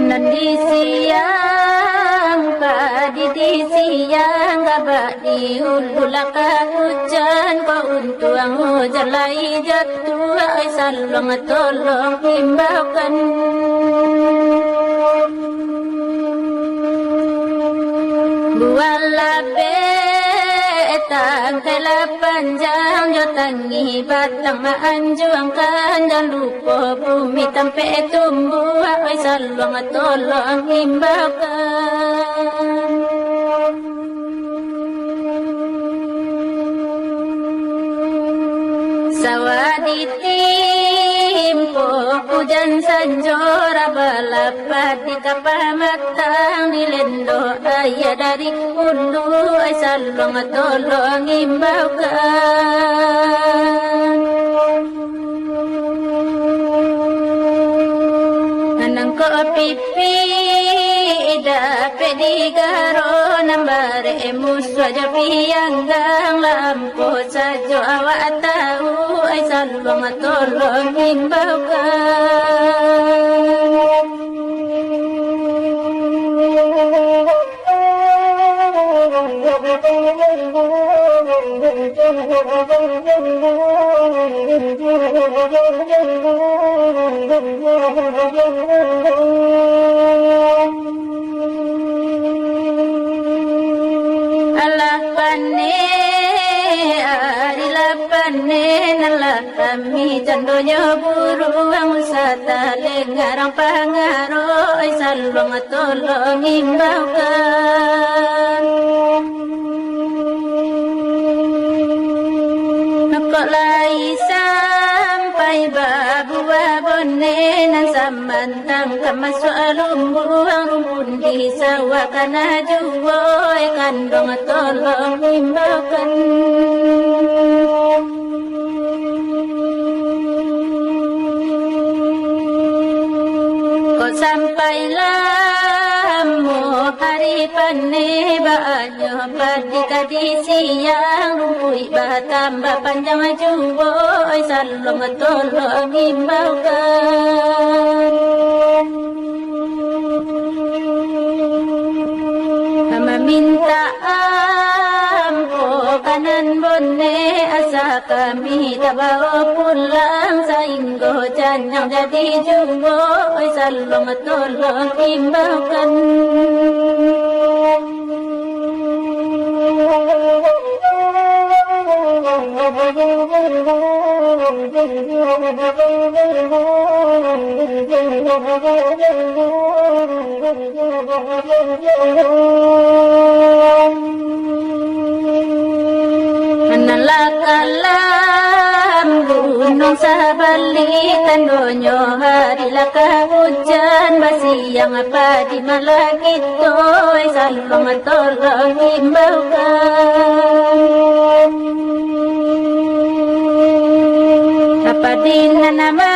Nandi siang padi di siang gabak di ululaka hujan ko untuang hujan lai jatuh ay salong tolong himbaukan buala betang kala panjang yo tangi batang maanjuangkan dan lupa bumi tampe tumbuh ay salong tolong himbaukan sawaditimpo hujan sanjora balapat di kapamatang dilendo ayah dari ulu ay salong tolong imbaukan anang ko pipi dapat digaro nambare muswa japi anggang lampu sajo awak tahu ay salong tolong imbaukan Allah pane arilah pane nalah kami candonya buruang usata lengarang pangaro ay salong tolong imbaukan nakolai sampai babu abone nan samantang kamasu alumbuang rumpun di sawah kana juwo kandong tolong imbaukan kok sampailah mu hari pane baanyo padi kadi siang rumpui batambah panjang juwo salong tolong imbaukan minta ampo kanan bone asa kami tabawa pulang sainggo janyang jadi jumbo salong tolong imbaukan Nalakalam gunung sabalitan donyo hari laka hujan basiang apa di malagit toy salong tolong imbaukan apa dina nama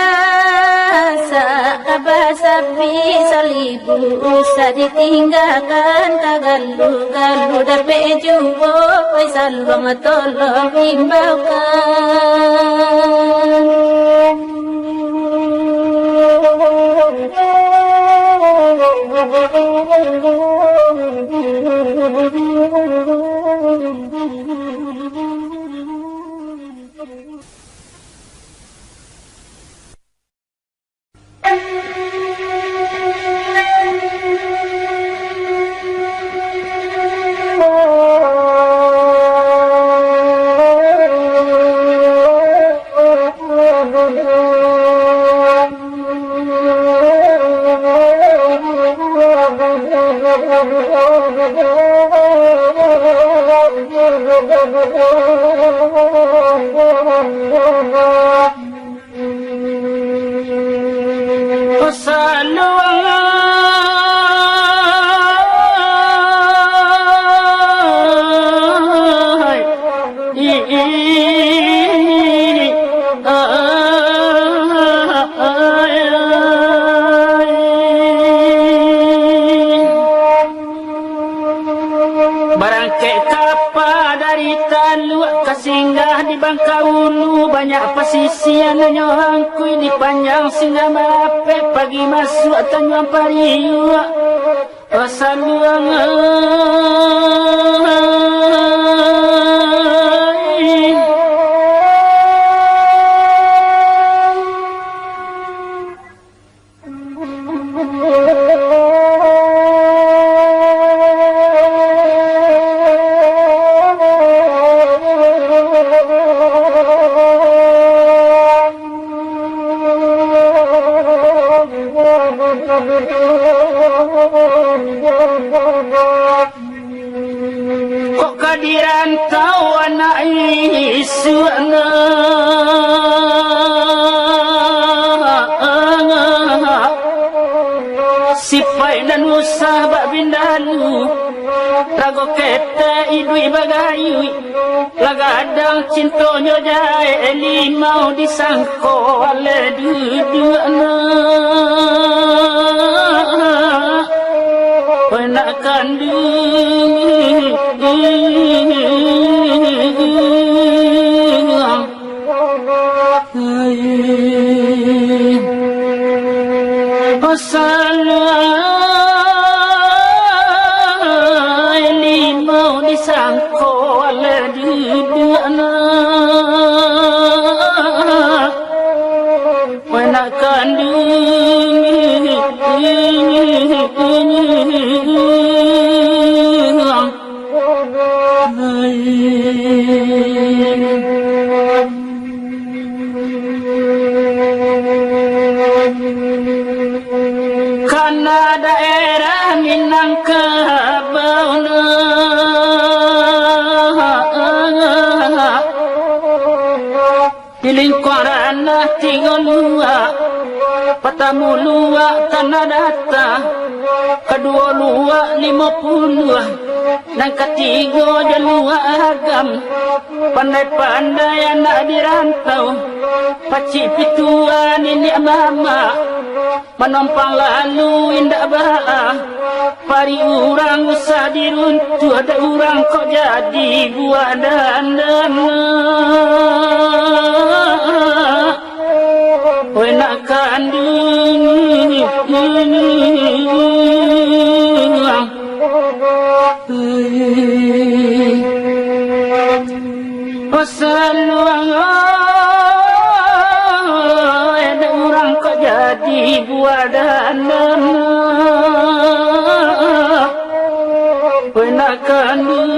kabasabi salibu usah ditinggalkan kagalu-galu dapat juwo salong tolong imbaukan banyak pesisian nyongkui di panjang singa mape pagi masuk tanjung pariu saluang kok kadiran kau anak isuana sipai dan usah bak bindalu rago kete idui bagayui lagadang cintonyo jae limau disangko ale dudukna nak kandung limau disangko ala dudukna nak kandung karena daerah Minangkabau di lingkaran tiga luar patamu luar tanah data kedua luar 50 dan ketiga luar agam pandai-pandai anak dirantau pacik pituan ini mama menumpang lalu indah ba'a pari orang usah diruntuh ada orang kok jadi buah dandan oi nak kandung saluang ada orang kok jadi buah dandan oi nak kandung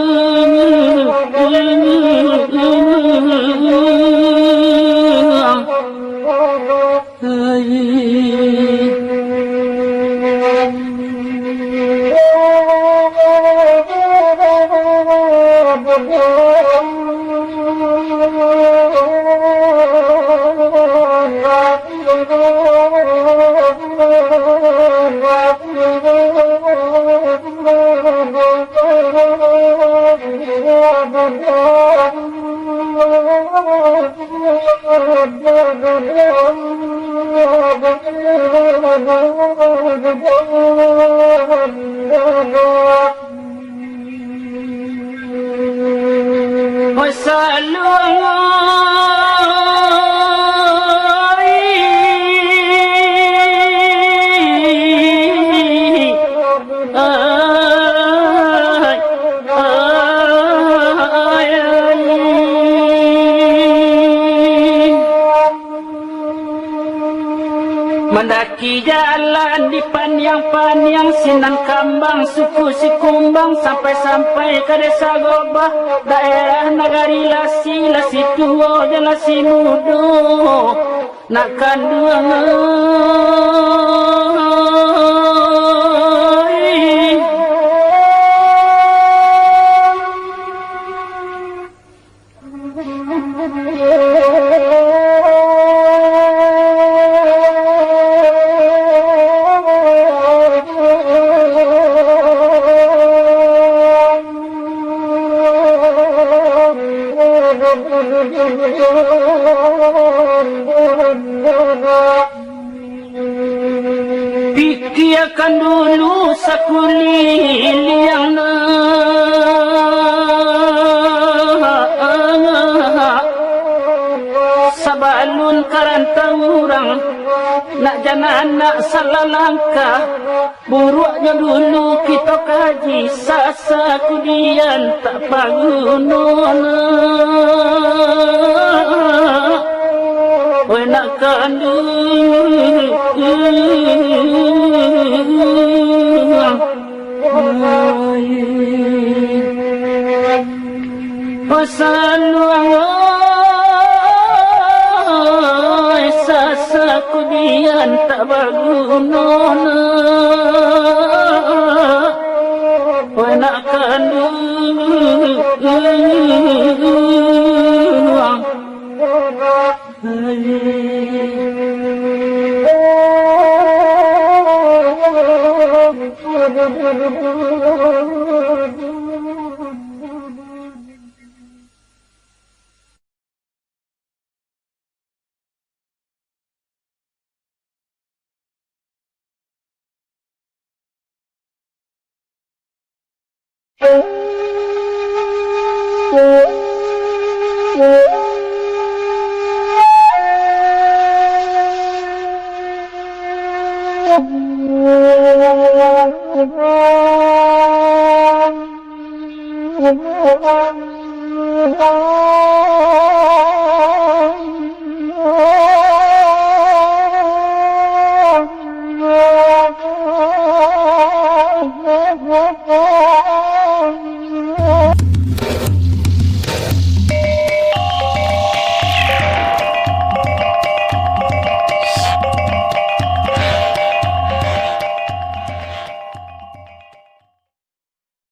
mendaki jalan di Paniang-Paniang Sinang Kambang suku si Kumbang sampai-sampai ke desa Gobah daerah Nagari Lasi Lasi Tua dan Lasi Mudo nak kandung Pikiakan dulu sakuliliang sabalun karantang urang nak jana anak salah langkah buruaknya dulu kita kaji sasa kudian tak pagunona we nak kandung Pasaluan sasa kudian tak baguna Wanak kandung Thank you.